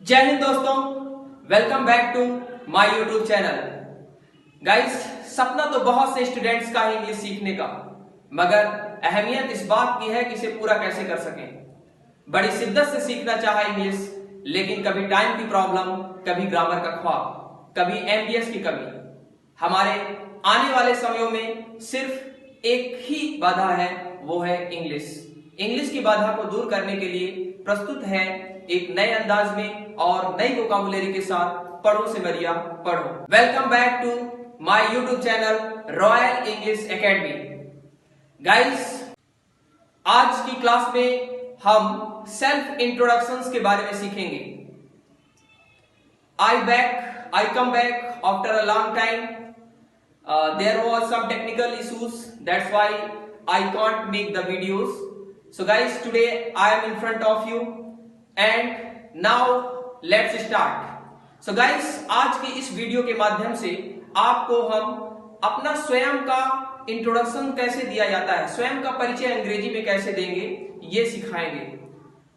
जय हिंद दोस्तों, welcome back to my YouTube channel. Guys, सपना तो बहुत से स्टूडेंट्स का है इंग्लिश सीखने का, मगर अहमियत इस बात की है कि इसे पूरा कैसे कर सकें। बड़ी शिद्दत से सीखना चाहा इंग्लिश, लेकिन कभी टाइम की प्रॉब्लम, कभी ग्रामर का ख्वाब, कभी एमबीएस की कमी। हमारे आने वाले समयों में सिर्फ एक ही बाधा है, वो है इंग्लिश। इंग्लिश की बाधा को दूर करने के लिए प्रस्तुत है एक नए अंदाज में और नई वोकाबुलरी के साथ पढ़ो सिमरिया पढ़ो। Welcome back to my YouTube channel Royal English Academy. Guys, आज की क्लास में हम सेल्फ इंट्रोडक्शंस के बारे में सीखेंगे। I come back after a long time. There was some technical issues, that's why I can't make the videos. So guys, today I am in front of you and now let's start. So guys, आज की इस video के माध्यम से आपको हम अपना स्वयं का इंट्रोडक्शन कैसे दिया जाता है, स्वयं का परिचय अंग्रेजी में कैसे देंगे, ये सिखाएंगे।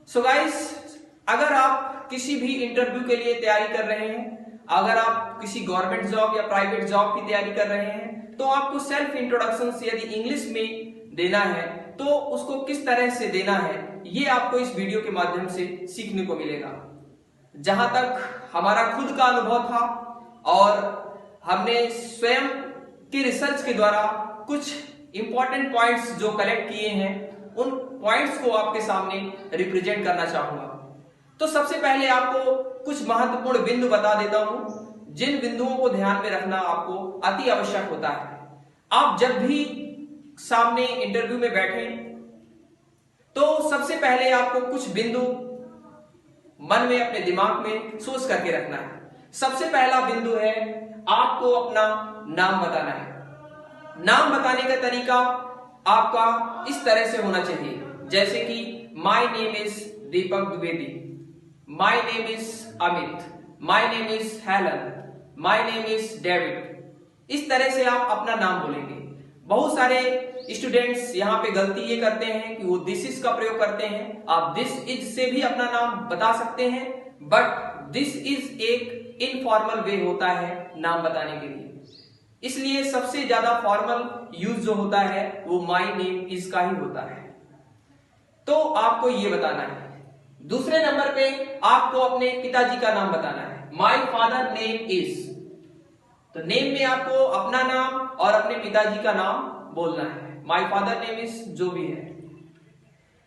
So guys, अगर आप किसी भी इंटरव्यू के लिए तैयारी कर रहे हैं, अगर आप किसी गवर्नमेंट जॉब या प्राइवेट जॉब की तैयारी कर रहे हैं, तो आपको सेल्फ इंट्रोडक्शन यदि इंग्लिश में देना है तो उसको किस तरह से देना है, ये आपको इस वीडियो के माध्यम से सीखने को मिलेगा। जहां तक हमारा खुद का अनुभव था और हमने स्वयं की रिसर्च के द्वारा कुछ इंपॉर्टेंट पॉइंट्स जो कलेक्ट किए हैं, उन पॉइंट्स को आपके सामने रिप्रेजेंट करना चाहूंगा। तो सबसे पहले आपको कुछ महत्वपूर्ण बिंदु बता देता हूं, जिन बिंदुओं को ध्यान में रखना आपको अति आवश्यक होता है। आप जब भी सामने इंटरव्यू में बैठे तो सबसे पहले आपको कुछ बिंदु मन में, अपने दिमाग में सोच करके रखना है। सबसे पहला बिंदु है, आपको अपना नाम बताना है। नाम बताने का तरीका आपका इस तरह से होना चाहिए, जैसे कि my name is Deepak Dwivedi, My name is Amit, my name is Helen, my name is David। इस तरह से आप अपना नाम बोलेंगे। बहुत सारे स्टूडेंट्स यहाँ पे गलती ये करते हैं कि वो दिस इज का प्रयोग करते हैं। आप दिस इज से भी अपना नाम बता सकते हैं, बट दिस इज एक इनफॉर्मल वे होता है नाम बताने के लिए। इसलिए सबसे ज्यादा फॉर्मल यूज जो होता है वो माई नेम इज का ही होता है। तो आपको ये बताना है। दूसरे नंबर पे आपको अपने पिताजी का नाम बताना है। माय फादर नेम इज, तो नेम में आपको अपना नाम और अपने पिताजी का नाम बोलना है। माय फादर नेम इज जो भी है।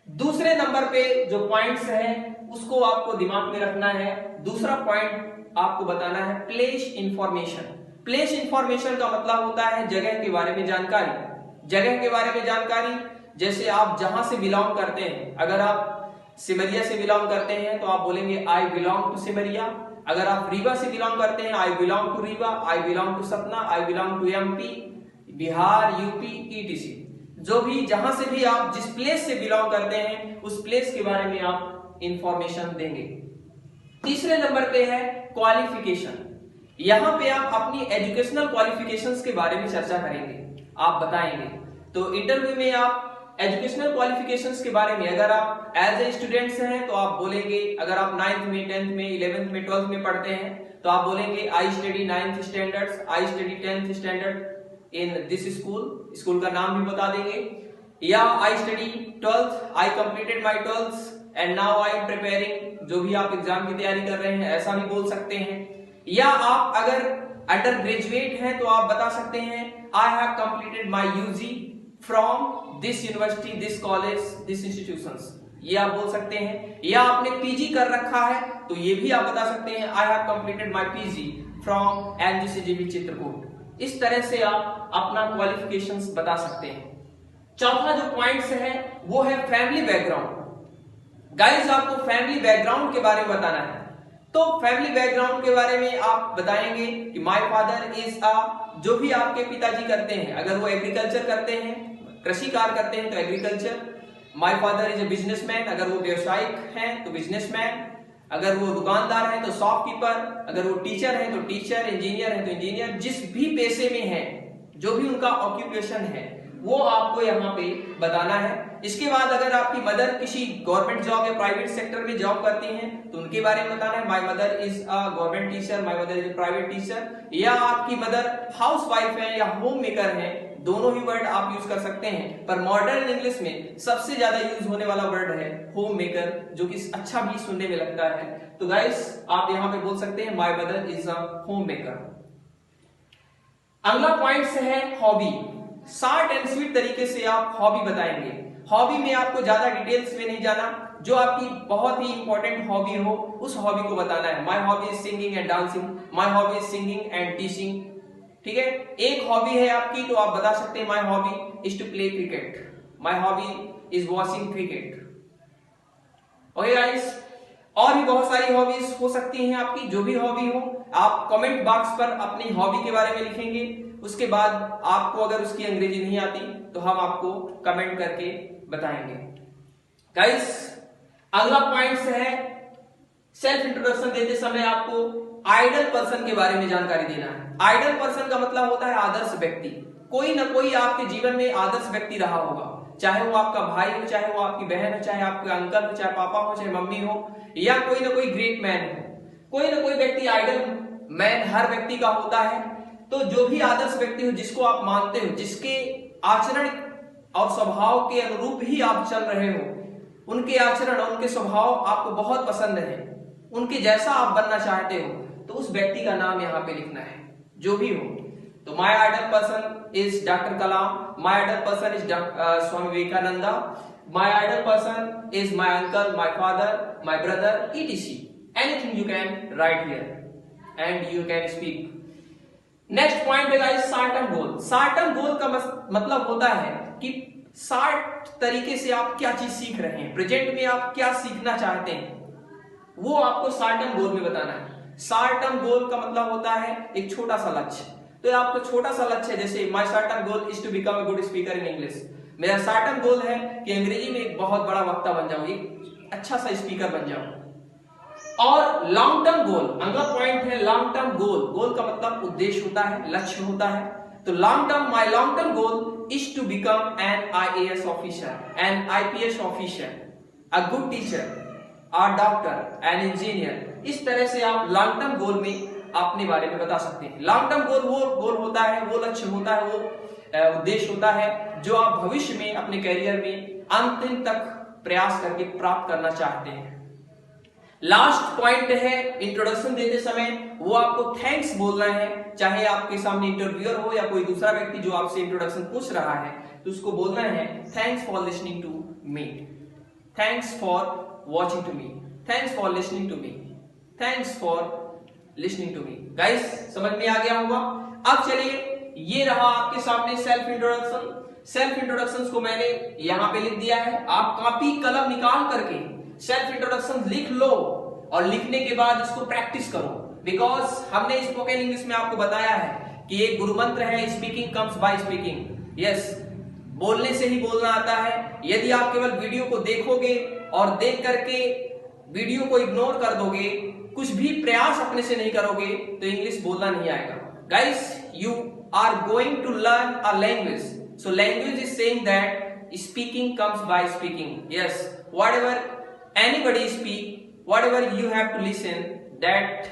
दूसरे नंबर पे जो पॉइंट्स हैं उसको आपको दिमाग में रखना है। दूसरा पॉइंट आपको बताना है प्लेस इंफॉर्मेशन। प्लेस इंफॉर्मेशन का मतलब होता है जगह के बारे में जानकारी। जगह के बारे में जानकारी, जैसे आप जहां से बिलोंग करते हैं। अगर आप सिमरिया से बिलोंग करते हैं तो आप बोलेंगे आई बिलोंग टू सिमरिया। अगर आप रीवा से बिलोंग करते हैं, I belong to Rewa, I belong to Satna, I belong to MP, Bihar, UP, ETC. जो भी, जहां से भी आप जिस प्लेस से बिलोंग करते हैं उस प्लेस के बारे में आप इंफॉर्मेशन देंगे। तीसरे नंबर पे है क्वालिफिकेशन। यहां पे आप अपनी एजुकेशनल क्वालिफिकेशंस के बारे में चर्चा करेंगे, आप बताएंगे। तो इंटरव्यू में आप एजुकेशनल क्वालिफिकेशंस के बारे में, अगर आप एज ए स्टूडेंट्स हैं तो आप बोलेंगे, अगर आप 9th में, 10th में, 11th में, 12th में पढ़ते हैं तो आप बोलेंगे I study 9th standards, I study 10th standard in this school. School का नाम भी बता देंगे। या I study 12th, I completed my 12th and now I am preparing. जो भी आप एग्जाम की तैयारी कर रहे हैं, ऐसा भी बोल सकते हैं। या आप अगर अंडर ग्रेजुएट हैं तो आप बता सकते हैं I have completed my UG from this university, this college, this institutions, ये आप बोल सकते हैं। या आपने पीजी कर रखा है तो ये भी आप बता सकते हैं I have completed my PG from NGCGB Chitrakoot. इस तरह से आप अपना क्वालिफिकेशंस बता सकते हैं। चौथा जो पॉइंट्स है वो है फैमिली बैकग्राउंड। गाइस, आपको फैमिली बैकग्राउंड के बारे में बताना है। तो फैमिली बैकग्राउंड के बारे में आप बताएंगे कि माय फादर इज अ, जो भी आपके पिताजी करते हैं, अगर वो एग्रीकल्चर करते हैं, कृषि कार्य करते हैं तो agriculture. My father is a businessman, अगर वो व्यवसायिक हैं तो बिजनेसमैन, अगर वो दुकानदार हैं तो शॉपकीपर, अगर वो टीचर हैं तो टीचर, इंजीनियर हैं तो इंजीनियर। जिस भी पेशे में हैं, जो भी उनका ऑक्यूपेशन है, वो आपको यहाँ पे बताना है। इसके बाद अगर आपकी मदर किसी गवर्नमेंट जॉब या प्राइवेट सेक्टर में जॉब करती हैं तो उनके बारे में बताना है, my mother is a government teacher, my mother is a private teacher. या आपकी मदर हाउसवाइफ है या होम मेकर है, दोनों ही वर्ड आप यूज कर सकते हैं, पर मॉडर्न इंग्लिश में सबसे ज्यादा यूज होने वाला वर्ड है होम मेकर, जो कि अच्छा भी सुनने में लगता है। तो गाइस आप यहां पे बोल सकते हैं my mother is a home maker. अगला पॉइंट है हॉबी। शॉर्ट एंड स्वीट तरीके से आप हॉबी बताएंगे। हॉबी में आपको ज्यादा डिटेल्स में नहीं जाना, जो आपकी बहुत ही इंपॉर्टेंट हॉबी हो उस हॉबी को बताना है। My hobby is singing and dancing, my hobby is singing and teaching. ठीक है, एक हॉबी है आपकी तो आप बता सकते हैं my hobby is to play cricket, my hobby is watching cricket. Okay guys, और भी बहुत सारी हॉबीज हो सकती हैं आपकी, जो भी हॉबी हो आप कमेंट बॉक्स पर अपनी हॉबी के बारे में लिखेंगे। उसके बाद आपको अगर उसकी अंग्रेजी नहीं आती तो हम आपको कमेंट करके बताएंगे। गाइस अगला पॉइंट है सेल्फ इंट्रोडक्शन देते समय आपको आइडल पर्सन के बारे में जानकारी देना है। आइडल पर्सन का मतलब होता है आदर्श व्यक्ति। कोई ना कोई आपके जीवन में आदर्श व्यक्ति रहा होगा, चाहे वो आपका भाई हो, चाहे वो आपकी बहन हो, चाहे आपके अंकल हो, चाहे पापा हो, चाहे मम्मी हो, या कोई ना कोई ग्रेट मैन हो। कोई ना कोई व्यक्ति आइडल मैन हर व्यक्ति का होता है। तो जो भी आदर्श व्यक्ति हो जिसको आप मानते हो, जिसके आचरण और स्वभाव के अनुरूप ही आप चल रहे हो, उनके आचरण और उनके स्वभाव आपको बहुत पसंद है, उनके जैसा आप बनना चाहते हो, तो उस व्यक्ति का नाम यहाँ पे लिखना है, जो भी हो। तो my idol person is doctor Kalam, my idol person is Swami Vivekananda, my idol person is my uncle, my father, my brother, etc. Anything you can write here and you can speak. Next point है guys short term goal. Short term goal का मतलब होता है कि short तरीके से आप क्या चीज सीख रहे हैं, प्रेजेंट में आप क्या सीखना चाहते हैं, वो आपको शॉर्ट टर्म गोल में बताना है। शॉर्ट टर्म गोल का मतलब होता है एक छोटा सा लक्ष्य। तो आपको छोटा सा लक्ष्य है, जैसे my short term goal is to become a good speaker in English. मेरा शॉर्ट टर्म गोल है कि अंग्रेजी में एक बहुत बड़ा वक्ता बन जाऊं, एक अच्छा सा स्पीकर बन जाऊं। और लॉन्ग टर्म गोल, अगला पॉइंट है लॉन्ग टर्म गोल। गोल का मतलब उद्देश्य होता है, लक्ष्य होता है। तो long term, my long term goal is to become an IAS officer, an IPS officer, a good teacher, a doctor, an engineer. इस तरह से आप लॉन्ग टर्म गोल में अपने बारे में बता सकते हैं। लॉन्ग टर्म गोल वो गोल होता है, वो लक्ष्य होता है, वो उद्देश्य होता है जो आप भविष्य में अपने करियर में अंतिम तक प्रयास करके प्राप्त करना चाहते हैं। लास्ट पॉइंट है इंट्रोडक्शन देते समय वो आपको थैंक्स बोलना है। चाहे आपके सामने इंटरव्यूअर हो या कोई दूसरा व्यक्ति जो आपसे इंट्रोडक्शन पूछ रहा है, तो उसको बोलना है thanks for listening to me, thanks for watching to me, thanks for listening to me, thanks for listening to me. Guys समझ में आ गया होगा। अब चलिए, ये रहा आपके सामने सेल्फ इंट्रोडक्शन। सेल्फ इंट्रोडक्शन को मैंने यहां पे लिख दिया है। आप कॉपी कलम निकाल करके सेल्फ इंट्रोडक्शन लिख लो और लिखने के बाद इसको प्रैक्टिस करो। बिकॉज हमने स्पोकन इंग्लिश में आपको बताया है कि एक गुरु मंत्र है, speaking comes by speaking. Yes, बोलने से ही बोलना आता है। यदि आप केवल वीडियो को देखोगे और देख करके वीडियो को इग्नोर कर दोगे, कुछ भी प्रयास अपने से नहीं करोगे, तो इंग्लिश बोलना नहीं आएगा। Guys, you are going to learn a language, so language is saying that speaking comes by speaking. Yes, whatever anybody speak, whatever you have to listen, that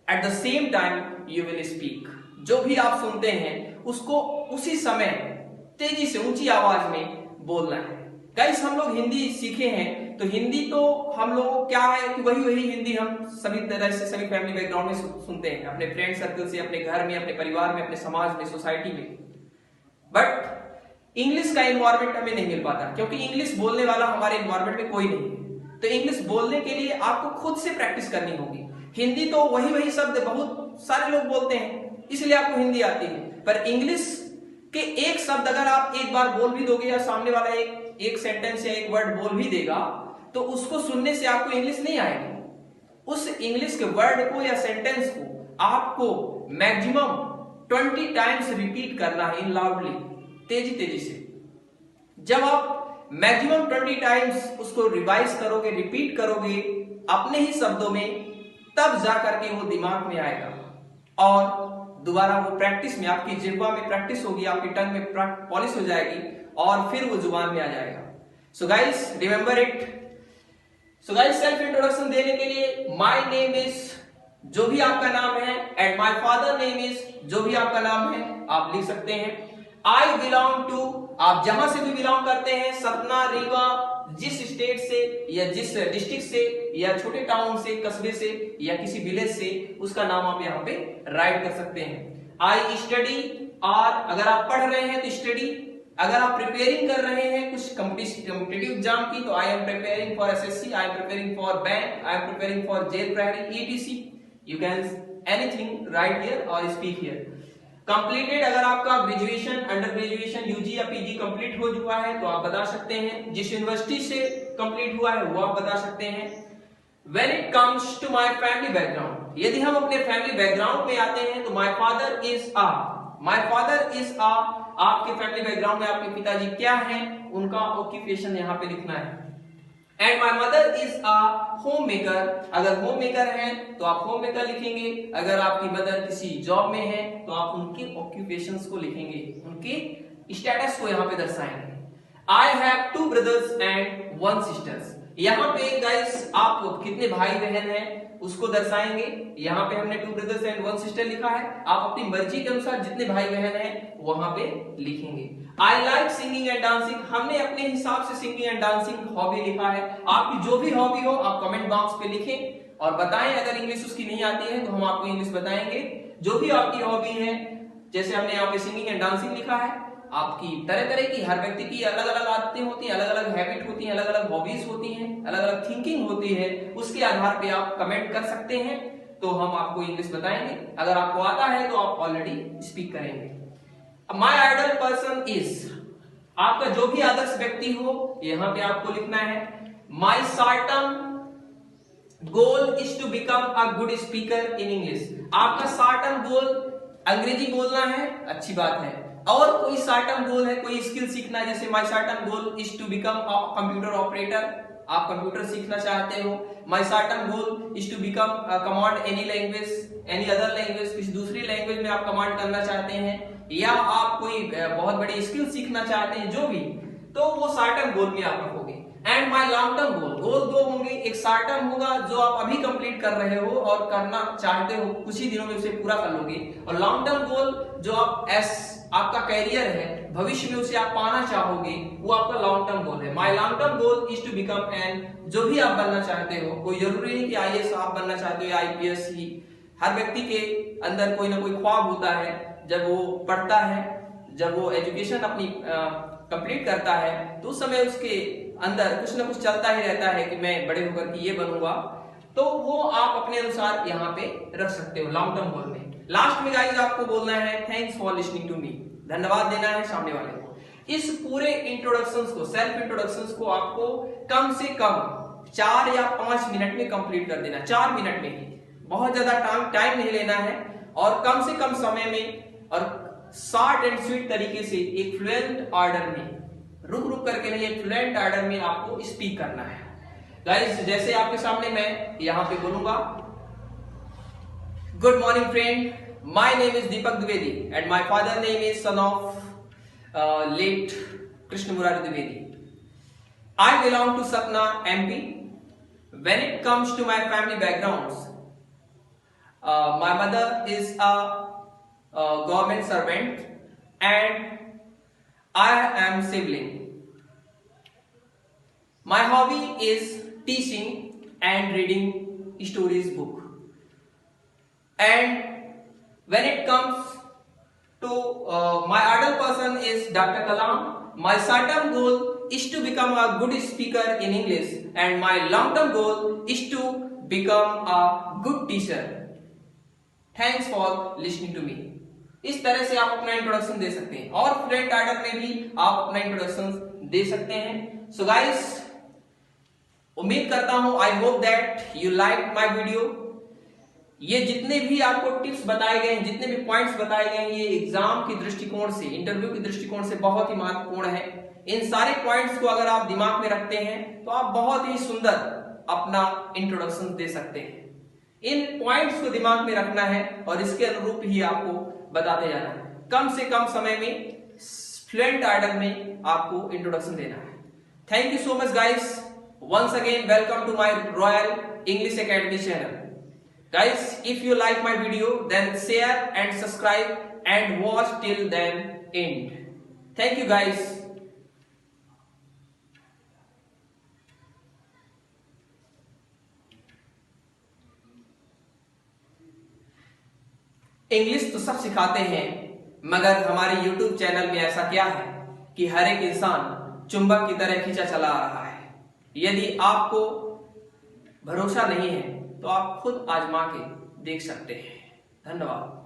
at the same time you will speak. जो भी आप सुनते हैं उसको उसी समय तेजी से ऊंची आवाज में बोलना है। गाइस, हम लोग हिंदी सीखे हैं, तो हिंदी तो हम लोग क्या है कि वही हिंदी हम सभी तरह से, सभी फैमिली बैकग्राउंड में सुनते हैं, अपने फ्रेंड सर्कल से, अपने घर में, अपने परिवार में, अपने समाज में, सोसाइटी में। बट इंग्लिश का एनवायरमेंट हमें नहीं मिल पाता, क्योंकि इंग्लिश बोलने वाला हमारे एनवायरमेंट में कोई नहीं है। तो इंग्लिश बोलने के लिए आपको खुद से प्रैक्टिस करनी होगी। हिंदी तो वही शब्द बहुत सारे लोग बोलते हैं, इसलिए आपको हिंदी आती है। पर इंग्लिश के एक शब्द अगर आप एक बार बोल भी दोगे या सामने वाला एक सेंटेंस या एक वर्ड बोल भी देगा, तो उसको सुनने से आपको इंग्लिश नहीं आएगी। उस इंग्लिश के वर्ड को या सेंटेंस को आपको मैक्सिमम 20 टाइम्स रिपीट करना है, इन लाउडली, तेजी से। जब आप मैक्सिमम 20 टाइम्स उसको रिवाइज करोगे, रिपीट करोगे अपने ही शब्दों में, तब जा करके वो दिमाग में आएगा और दोबारा वो प्रैक्टिस में, आपकी जिह्वा में प्रैक्टिस होगी, आपकी टंग में पॉलिश हो जाएगी और फिर वो जुबान में आ जाएगा। So guys remember it. So guys self introduction देने के लिए माय नेम इज, जो भी आपका नाम है, and my father name is, जो भी आपका नाम है आप लिख सकते हैं। आई बिलोंग टू, आप जहां से भी बिलोंग करते हैं, सतना, रीवा, जिस स्टेट से या जिस डिस्ट्रिक्ट से या छोटे टाउन से, कस्बे से या किसी विलेज से, उसका नाम आप यहाँ पे राइट कर सकते हैं। आई स्टडी, और अगर आप पढ़ रहे हैं तो स्टडी, अगर आप प्रिपेयरिंग कर रहे हैं कुछ कॉम्पिटिटिव एग्जाम की तो I am preparing for SSC, I am preparing for bank, I am preparing for jail प्रहरी, ETC. You can anything write here और स्पीक हियर। कंप्लीटेड, अगर आपका ग्रेजुएशन, अंडर ग्रेजुएशन, यूजी या पीजी कंप्लीट हो चुका है तो आप बता सकते हैं। जिस यूनिवर्सिटी से कंप्लीट हुआ है वो आप बता सकते हैं। When it comes to my family background, यदि हम अपने फैमिली बैकग्राउंड में आते हैं तो my father is a, my father is a, आपके फैमिली बैकग्राउंड में आपके पिताजी क्या हैं, उनका ऑक्यूपेशन यहाँ पे लिखना है। And my mother is a home maker, अगर होम मेकर है तो आप होम मेकर लिखेंगे। अगर आपकी मदर किसी जॉब में है तो आप उनके ऑक्यूपेशंस को लिखेंगे, उनके स्टेटस को यहाँ पे दर्शाएंगे। I have 2 brothers and 1 sisters, यहाँ पे गाइस आप कितने भाई बहन हैं उसको दर्शाएंगे। यहाँ पे हमने 2 ब्रदर्स एंड 1 सिस्टर लिखा है, आप अपनी मर्जी के अनुसार जितने भाई बहन हैं वहां पे लिखेंगे। I like singing and dancing, हमने अपने हिसाब से सिंगिंग एंड डांसिंग हॉबी लिखा है। आपकी जो भी हॉबी हो आप कमेंट बॉक्स पे लिखें और बताएं। अगर इंग्लिश उसकी नहीं आती है तो हम आपको इंग्लिश बताएंगे। जो भी आपकी हॉबी है, जैसे हमने यहाँ पे सिंगिंग एंड डांसिंग लिखा है, आपकी तरह तरह की, हर व्यक्ति की अलग अलग आदतें होती हैं, अलग अलग हैबिट होती हैं, अलग अलग हॉबीज होती हैं, अलग अलग थिंकिंग होती है, उसके आधार पे आप कमेंट कर सकते हैं तो हम आपको इंग्लिश बताएंगे। अगर आपको आता है तो आप ऑलरेडी स्पीक करेंगे। माय आइडल पर्सन इज, आपका जो भी आदर्श व्यक्ति हो यहाँ पे आपको लिखना है। My short term goal is to become a good speaker in English, आपका शॉर्ट टर्म गोल अंग्रेजी बोलना है, अच्छी बात है। और कोई शॉर्ट टर्म गोल है, कोई स्किल सीखना है, जैसे my short term goal is to become a computer operator, आप कंप्यूटर सीखना चाहते हो। My short term goal is to become command any language, any other language, किसी दूसरी लैंग्वेज में आप कमांड करना चाहते हैं, या आप कोई बहुत बड़ी स्किल सीखना चाहते हैं, जो भी, तो वो शॉर्ट टर्म गोल में आप रखोगे। And my long term goal, goal 2 होंगे, एक शॉर्ट टर्म होगा जो आप अभी कंप्लीट कर रहे हो और करना चाहते हो, कुछ ही दिनों में उसे पूरा कर लोगे, और लॉन्ग टर्म गोल जो आप आपका कैरियर है, भविष्य में उसे आप पाना चाहोगे, वो आपका लॉन्ग टर्म गोल है। My long term goal is to become an, जो भी आप बनना चाहते हो, कोई जरूरी नहीं कि आईएएस आप बनना चाहते हो, आईपीएस ही, हर व्यक्ति के अंदर कोई ना कोई ख्वाब होता है। जब वो पढ़ता है, जब वो एजुकेशन अपनी कंप्लीट करता है तो उस समय उसके अंदर कुछ ना कुछ चलता ही रहता है कि मैं बड़े होकर के ये बनूंगा, तो वो आप अपने अनुसार यहाँ पे रख सकते हो लॉन्ग टर्म गोल में। लास्ट में गाइस आपको बोलना है thanks for listening to me, धन्यवाद देना है सामने वाले को। इस पूरे इंट्रोडक्शंस को, सेल्फ इंट्रोडक्शंस को आपको कम से कम 4 या 5 मिनट में कंप्लीट कर देना, 4 मिनट में ही, बहुत ज्यादा टाइम नहीं लेना है, और कम से कम समय में और शॉर्ट एंड स्वीट तरीके से एक फ्लुएंट ऑर्डर में, रुक रुक करके नहीं, एक फ्लुएंट ऑर्डर में आपको स्पीक करना है। गाइस जैसे आपके सामने मैं यहाँ पे बोलूंगा, good morning friend, my name is Deepak Dwivedi and my father name is son of late Krishna Murari Dwivedi. I belong to Satna MP. When it comes to my family backgrounds, my mother is a government servant and I am sibling. My hobby is teaching and reading stories book. And when it comes to my idol person is Dr. Kalam. My short-term goal is to become a good speaker in English and my long-term goal is to become a good teacher. Thanks for listening to me. इस तरह से आप अपना introduction दे सकते हैं, और fluent order में भी आप अपना इंट्रोडक्शन दे सकते हैं। सो गाइस, उम्मीद करता हूं, I hope that you like my video. ये जितने भी आपको टिप्स बताए गए हैं, जितने भी पॉइंट्स बताए गए हैं, ये एग्जाम की दृष्टिकोण से, इंटरव्यू की दृष्टिकोण से बहुत ही महत्वपूर्ण है। इन सारे पॉइंट्स को अगर आप दिमाग में रखते हैं तो आप बहुत ही सुंदर अपना इंट्रोडक्शन दे सकते हैं। इन पॉइंट्स को दिमाग में रखना है और इसके अनुरूप ही आपको बताते जाना है। कम से कम समय में फ्लुएंट ऑर्डर में आपको इंट्रोडक्शन देना है। Thank you so much guys. Once again welcome to my Royal English Academy channel. Guys, if you like my video then share and subscribe and watch till then end. Thank you guys. English तो सब सिखाते हैं, मगर हमारे YouTube channel में ऐसा क्या है कि हर एक इंसान चुंबक की तरह खींचा चला आ रहा है। यदि आपको भरोसा नहीं है तो आप खुद आजमा के देख सकते हैं। धन्यवाद।